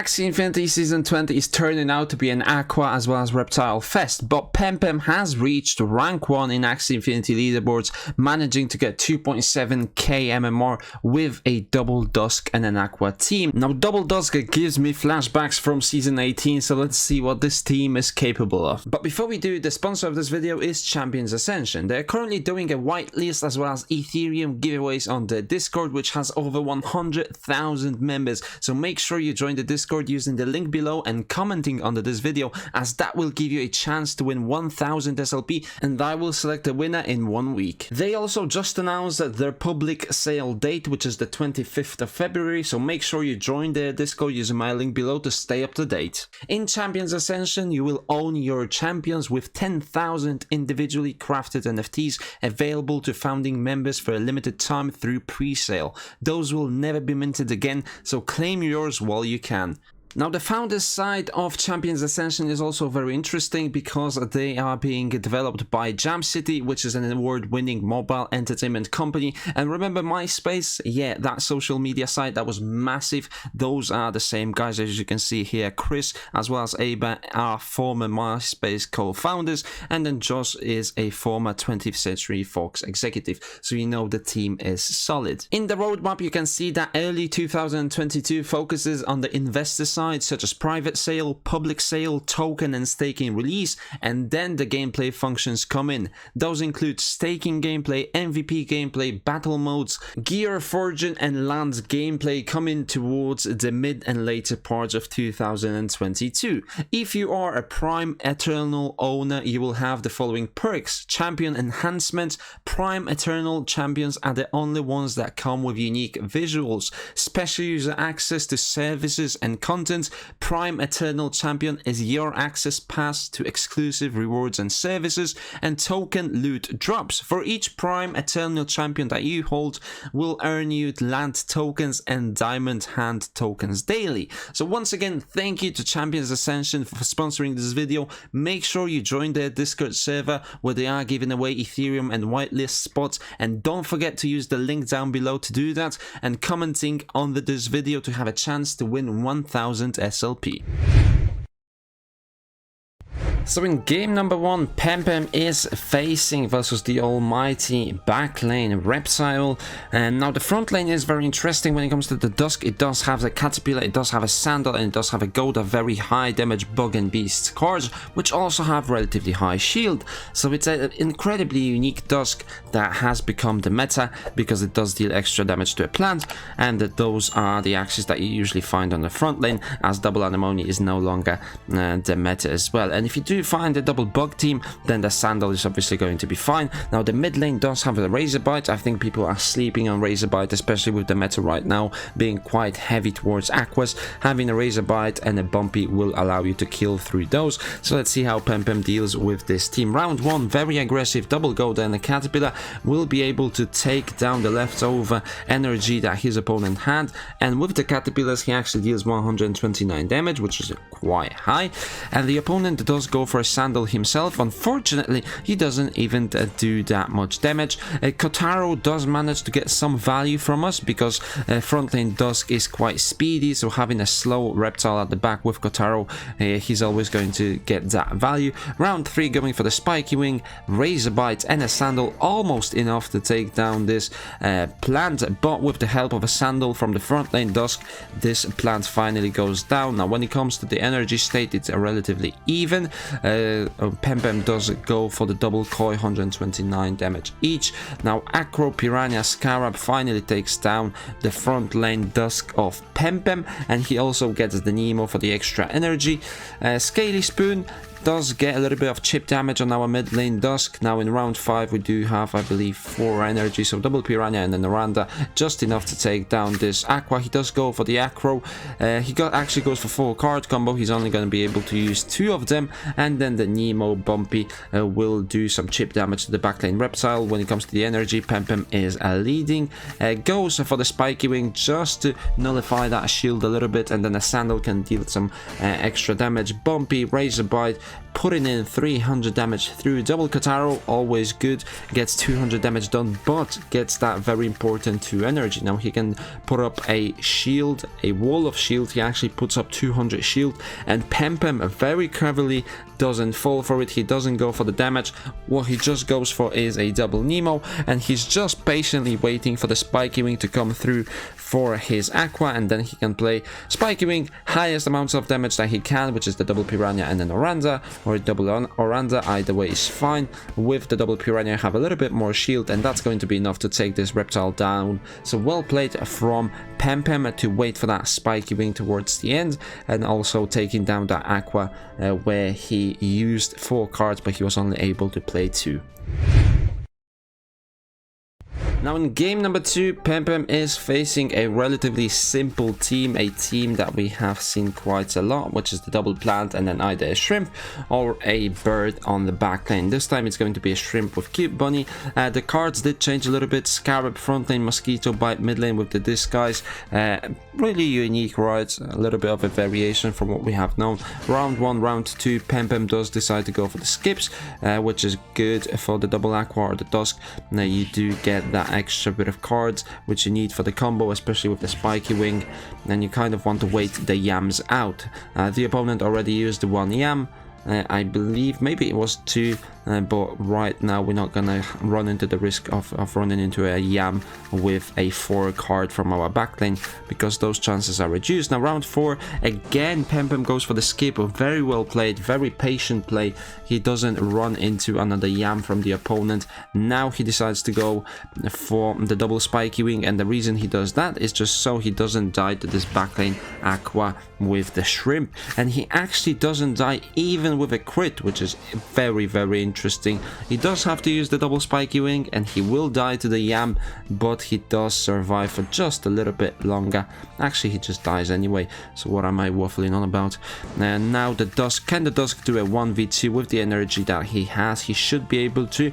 Axie Infinity Season 20 is turning out to be an Aqua as well as Reptile Fest, but Pempem has reached rank 1 in Axie Infinity leaderboards, managing to get 2.7k MMR with a double Dusk and an Aqua team. Now double Dusk gives me flashbacks from Season 18, so let's see what this team is capable of. But before we do, the sponsor of this video is Champions Ascension. They're currently doing a whitelist as well as Ethereum giveaways on the Discord, which has over 100,000 members, so make sure you join the Discord using the link below and commenting under this video, as that will give you a chance to win 1000 SLP, and I will select a winner in 1 week. They also just announced their public sale date, which is the 25th of February, so make sure you join the Discord using my link below to stay up to date. In Champions Ascension, you will own your champions with 10,000 individually crafted NFTs available to founding members for a limited time through pre-sale. Those will never be minted again, so claim yours while you can. Now the founders side of Champions Ascension is also very interesting because they are being developed by Jam City, which is an award-winning mobile entertainment company. And remember MySpace? Yeah, that social media site that was massive. Those are the same guys, as you can see here. Chris as well as Aba are former MySpace co-founders, and then Josh is a former 20th Century Fox executive, so you know the team is solid. In the roadmap you can see that early 2022 focuses on the investor side, such as private sale, public sale, token and staking release, and then the gameplay functions come in. Those include staking gameplay, MVP gameplay, battle modes, gear forging and lands gameplay coming towards the mid and later parts of 2022. If you are a Prime Eternal owner, you will have the following perks: champion enhancement. Prime Eternal champions are the only ones that come with unique visuals, special user access to services and content. Prime Eternal Champion is your access pass to exclusive rewards and services, and token loot drops. For each Prime Eternal Champion that you hold will earn you land tokens and diamond hand tokens daily. So once again, thank you to Champions Ascension for sponsoring this video. Make sure you join their Discord server where they are giving away Ethereum and whitelist spots, and don't forget to use the link down below to do that, and commenting on this video to have a chance to win 1000 SLP. So in game number 1, Pempem is facing versus the almighty backlane Reptile, and now the front lane is very interesting when it comes to the Dusk. It does have the Caterpillar, it does have a Sandal, and it does have a Goat, a very high damage Bug and Beast cards, which also have relatively high shield. So it's an incredibly unique Dusk that has become the meta because it does deal extra damage to a plant, and those are the Axies that you usually find on the front lane, as double anemone is no longer the meta as well. And if you do find a double Bug team, then the Sandal is obviously going to be fine. Now the mid lane does have a Razorbyte. I think people are sleeping on Razorbyte, especially with the meta right now being quite heavy towards Aquas. Having a Razorbyte and a Bumpy will allow you to kill through those. So let's see how Pempem deals with this team. Round 1, very aggressive double Goat and a Caterpillar will be able to take down the leftover energy that his opponent had, and with the Caterpillars he actually deals 129 damage, which is quite high, and the opponent does go for a Sandal himself. Unfortunately, he doesn't even do that much damage. Kotaro does manage to get some value from us because front lane Dusk is quite speedy, so having a slow Reptile at the back with Kotaro, he's always going to get that value. Round 3, going for the Spiky Wing, Razorbyte and a Sandal, almost enough to take down this plant, but with the help of a Sandal from the front lane Dusk, this plant finally goes down. Now when it comes to the energy state, it's relatively even. Pempem does go for the double Koi, 129 damage each. Now Acro Piranha Scarab finally takes down the front lane Dusk of Pempem, and he also gets the Nemo for the extra energy. Scaly Spoon does get a little bit of chip damage on our mid lane Dusk. Now in round 5 we do have, I believe, 4 energy, so double Piranha and then Naranda, just enough to take down this Aqua. He does go for the Acro. Actually goes for 4 card combo. He's only going to be able to use 2 of them, and then the Nemo Bumpy will do some chip damage to the backlane Reptile. When it comes to the energy, Pempem is leading. Goes for the Spiky Wing just to nullify that shield a little bit, and then a Sandal can deal some extra damage. Bumpy, Razorbyte putting in 300 damage through. Double Kotaro, always good, gets 200 damage done, but gets that very important 2 energy. Now he can put up a shield, a wall of shield. He actually puts up 200 shield, and Pempem very cleverly doesn't fall for it. He doesn't go for the damage. What he just goes for is a double Nemo, and he's just patiently waiting for the Spiky Wing to come through for his Aqua, and then he can play Spiky Wing, highest amounts of damage that he can, which is the double Piranha and then Oranda, or double Oranda, either way is fine. With the double Piranha, have a little bit more shield, and that's going to be enough to take this reptile down. So well played from Pempem to wait for that Spiky Wing towards the end, and also taking down that Aqua where he used 4 cards, but he was only able to play 2. Now in game number 2, Pempem is facing a relatively simple team, a team that we have seen quite a lot, which is the double plant and then either a shrimp or a bird on the back lane. This time it's going to be a shrimp with Cute Bunny. The cards did change a little bit. Scarab front lane, Mosquito Bite mid lane with the Disguise. Really unique, right? A little bit of a variation from what we have known. Round 1, round 2, Pempem does decide to go for the skips, which is good for the double Aqua or the Dusk. Now you do get that extra bit of cards which you need for the combo, especially with the Spiky Wing, and you kind of want to wait the yams out. The opponent already used the 1 yam, I believe, maybe it was 2, but right now we're not gonna run into the risk of running into a yam with a 4 card from our backlane, because those chances are reduced. Now round 4, again Pempem goes for the skip. Very well played, very patient play. He doesn't run into another yam from the opponent. Now he decides to go for the double Spiky Wing, and the reason he does that is just so he doesn't die to this backlane Aqua with the shrimp, and he actually doesn't die even with a crit, which is very interesting. He does have to use the double Spiky Wing, and he will die to the yam, but he does survive for just a little bit longer. Actually, he just dies anyway, so what am I waffling on about? And now the Dusk. Can the Dusk do a 1v2 with the energy that he has? He should be able to.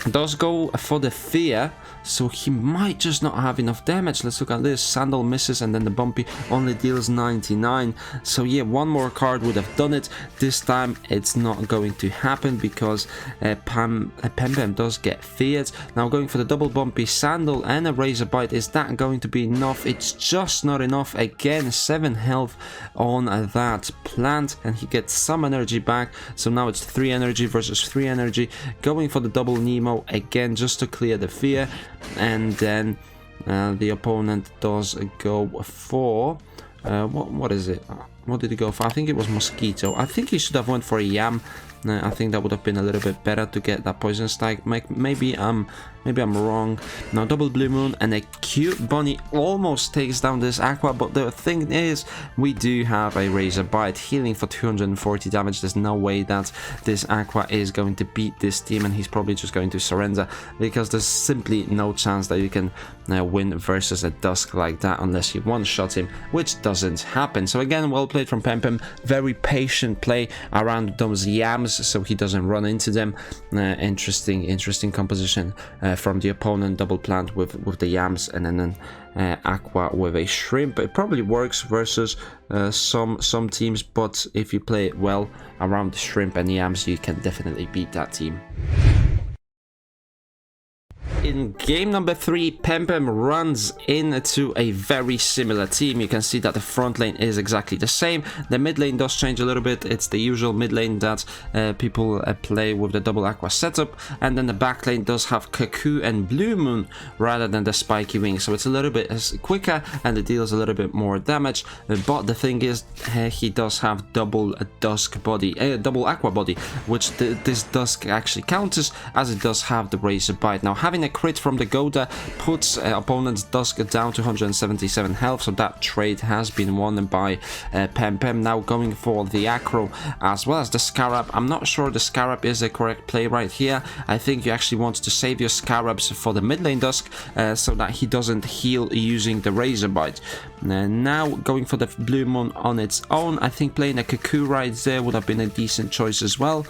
Does go for the fear, so he might just not have enough damage. Let's look at this. Sandal misses, and then the Bumpy only deals 99. So yeah, 1 more card would have done it. This time it's not going to happen because Pempem does get feared. Now going for the double Bumpy Sandal and a Razor Bite. Is that going to be enough? It's just not enough. Again, 7 health on that plant, and he gets some energy back. So now it's 3 energy versus 3 energy. Going for the double Nemo again just to clear the fear, and then the opponent does go for what is it? What did he go for? I think it was Mosquito. I think he should have went for a yam. I think that would have been a little bit better to get that poison strike. Maybe I'm wrong. Now double Blue Moon and a Cute Bunny almost takes down this Aqua, but the thing is we do have a Razor Bite healing for 240 damage. There's no way that this Aqua is going to beat this team, and he's probably just going to surrender, because there's simply no chance that you can win versus a Dusk like that unless you one-shot him, which doesn't happen. So again, well played from Pempem. Very patient play around those yams so he doesn't run into them. Interesting composition from the opponent. Double plant with the yams, and then Aqua with a shrimp. It probably works versus some teams, but if you play it well around the shrimp and yams, you can definitely beat that team. In game number 3, Pempem runs into a very similar team. You can see that the front lane is exactly the same. The mid lane does change a little bit. It's the usual mid lane that people play with the double Aqua setup, and then the back lane does have Cuckoo and Blue Moon rather than the Spiky Wing, so it's a little bit quicker and it deals a little bit more damage. But the thing is, he does have double Dusk body, double Aqua body, which this Dusk actually counters, as it does have the Razor Bite. Now having a crit from the Goda puts opponent's Dusk down to 177 health, so that trade has been won by Pempem. Now going for the Acro as well as the Scarab. I'm not sure the Scarab is a correct play right here. I think you actually want to save your Scarabs for the mid lane Dusk so that he doesn't heal using the Razor Bite. Now going for the Blue Moon on its own. I think playing a Cuckoo right there would have been a decent choice as well,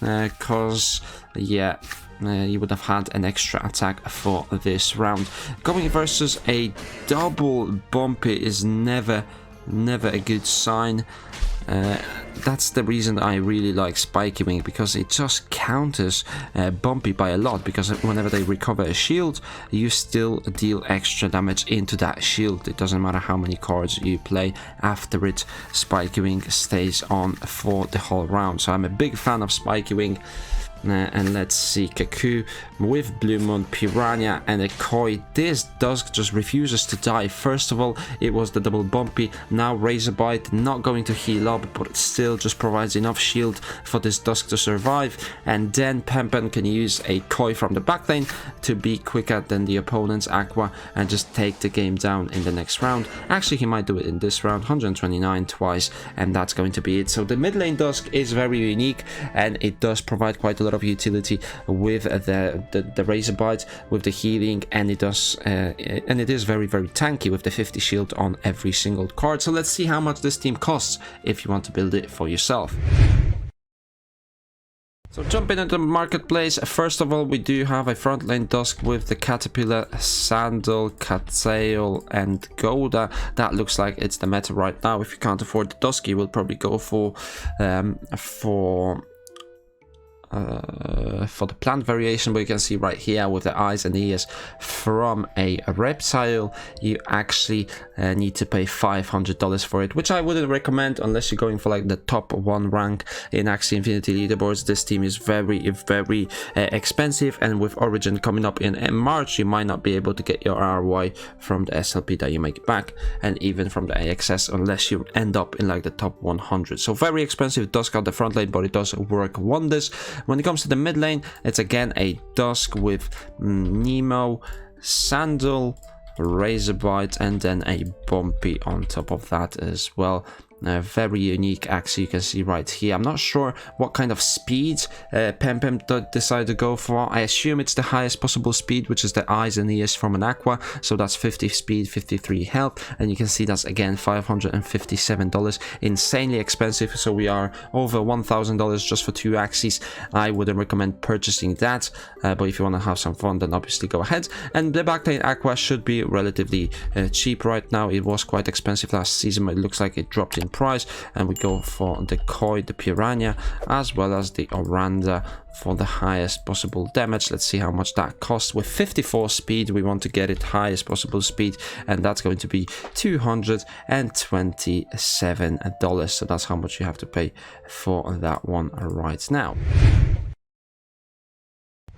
because yeah, you would have had an extra attack for this round. Going versus a double Bumpy is never a good sign. that's the reason I really like Spiky Wing, because it just counters Bumpy by a lot, because whenever they recover a shield, you still deal extra damage into that shield. It doesn't matter how many cards you play after it, Spiky Wing stays on for the whole round. So I'm a big fan of Spiky Wing. And let's see, Kaku with Blue Moon, Piranha and a Koi. This Dusk just refuses to die. First of all, it was the double Bumpy, now Razorbyte, not going to heal up, but it still just provides enough shield for this Dusk to survive. And then Pempen can use a Koi from the backlane to be quicker than the opponent's Aqua and just take the game down in the next round. Actually, he might do it in this round, 129 twice, and that's going to be it. So the mid lane Dusk is very unique, and it does provide quite a lot of utility with the Razorbyte, with the healing, and it does and it is very tanky with the 50 shield on every single card. So let's see how much this team costs if you want to build it for yourself. So jumping into the marketplace, first of all, we do have a front lane Dusk with the Caterpillar, Sandal, Cattail and Goda. That looks like it's the meta right now. If you can't afford the Dusk, you will probably go for the plant variation, but you can see right here with the eyes and ears from a reptile, you actually need to pay $500 for it, which I wouldn't recommend unless you're going for like the top 1 rank in Axie Infinity leaderboards. This team is very expensive, and with Origin coming up in March, you might not be able to get your ROI from the SLP that you make back, and even from the AXS, unless you end up in like the top 100. So very expensive Dusk out the front lane, but it does work wonders. When it comes to the mid lane, it's again a Dusk with Nemo, Sandal, Razorbyte, and then a Bumpy on top of that as well. Very unique Axie, you can see right here. I'm not sure what kind of speed Pem decided to go for. I assume it's the highest possible speed, which is the eyes and ears from an Aqua. So that's 50 speed, 53 health, and you can see that's again $557. Insanely expensive. So we are over $1,000 just for 2 Axies. I wouldn't recommend purchasing that, but if you want to have some fun, then obviously go ahead. And the backlane Aqua should be relatively cheap right now. It was quite expensive last season, but it looks like it dropped in price, and we go for the Koi, the Piranha, as well as the Oranda for the highest possible damage. Let's see how much that costs. With 54 speed, we want to get it highest possible speed, and that's going to be $227. So that's how much you have to pay for that one right now.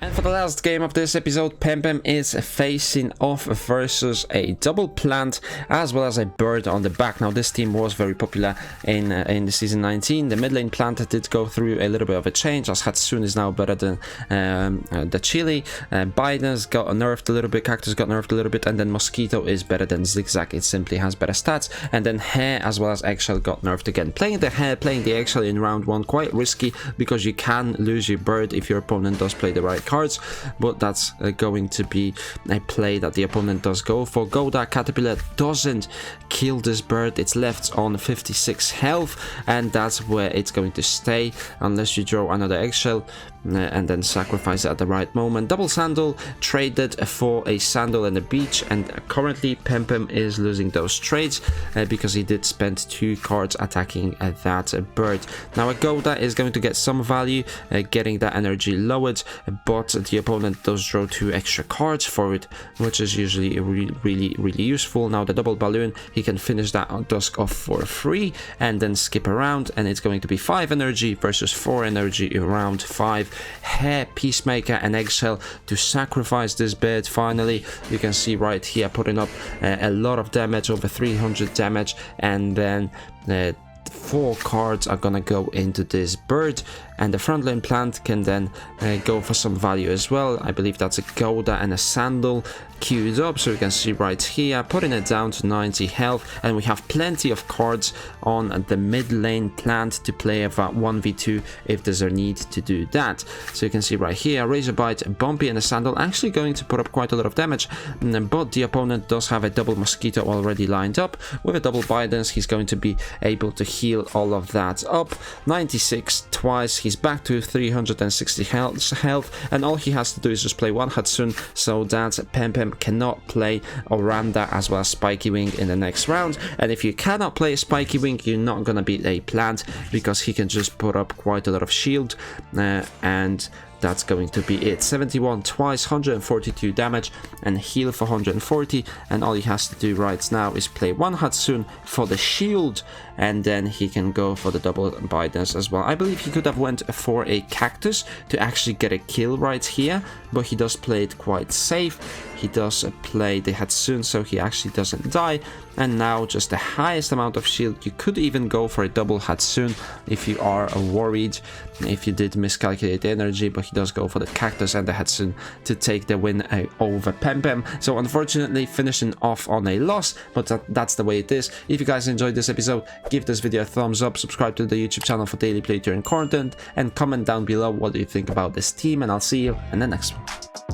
And for the last game of this episode, Pem is facing off versus a double plant as well as a bird on the back. Now this team was very popular in the season 19. The mid lane plant did go through a little bit of a change, as Hatsune is now better than the Chili. Biden's got nerfed a little bit, Cactus got nerfed a little bit, and then Mosquito is better than Zigzag. It simply has better stats. And then Hair as well as Eggshell got nerfed again. Playing the Hair, playing the Eggshell in round 1, quite risky, because you can lose your bird if your opponent does play the right cards, but that's going to be a play that the opponent does go for. Goda Caterpillar doesn't kill this bird. It's left on 56 health, and that's where it's going to stay unless you draw another Eggshell and then sacrifice it at the right moment. Double Sandal traded for a Sandal and a Beach, and currently Pem is losing those trades because he did spend 2 cards attacking that bird. Now a Goda is going to get some value, getting that energy lowered, but the opponent does draw 2 extra cards for it, which is usually really useful. Now the double Balloon, he can finish that Dusk off for free and then skip around, and it's going to be 5 energy versus 4 energy around 5. Hair, Peacemaker and Eggshell to sacrifice this bird. Finally, you can see right here putting up a lot of damage, over 300 damage, and then 4 cards are gonna go into this bird, and the front lane plant can then go for some value as well. I believe that's a Goda and a Sandal queued up, so you can see right here putting it down to 90 health, and we have plenty of cards on the mid lane plant to play about 1v2 if there's a need to do that. So you can see right here Razorbyte, Bumpy and a Sandal actually going to put up quite a lot of damage, but the opponent does have a double Mosquito already lined up. With a double Bidens, he's going to be able to heal heal all of that up. 96 twice, he's back to 360 health, and all he has to do is just play one Hatsune so that Pempem cannot play Oranda as well as Spiky Wing in the next round. And if you cannot play Spiky Wing, you're not gonna beat a plant because he can just put up quite a lot of shield, and that's going to be it. 71 twice, 142 damage, and heal for 140, and all he has to do right now is play one Hatsune for the shield, and then he can go for the double binders as well. I believe he could have went for a cactus to actually get a kill right here, but he does play it quite safe. He does play the Hatsune, so he actually doesn't die. And now just the highest amount of shield. You could even go for a double Hatsune if you are worried, if you did miscalculate energy, but he does go for the cactus and the Hatsune to take the win over Pempem. So unfortunately finishing off on a loss, but that's the way it is. If you guys enjoyed this episode, give this video a thumbs up, subscribe to the YouTube channel for daily playthrough content, and comment down below what do you think about this team, and I'll see you in the next one.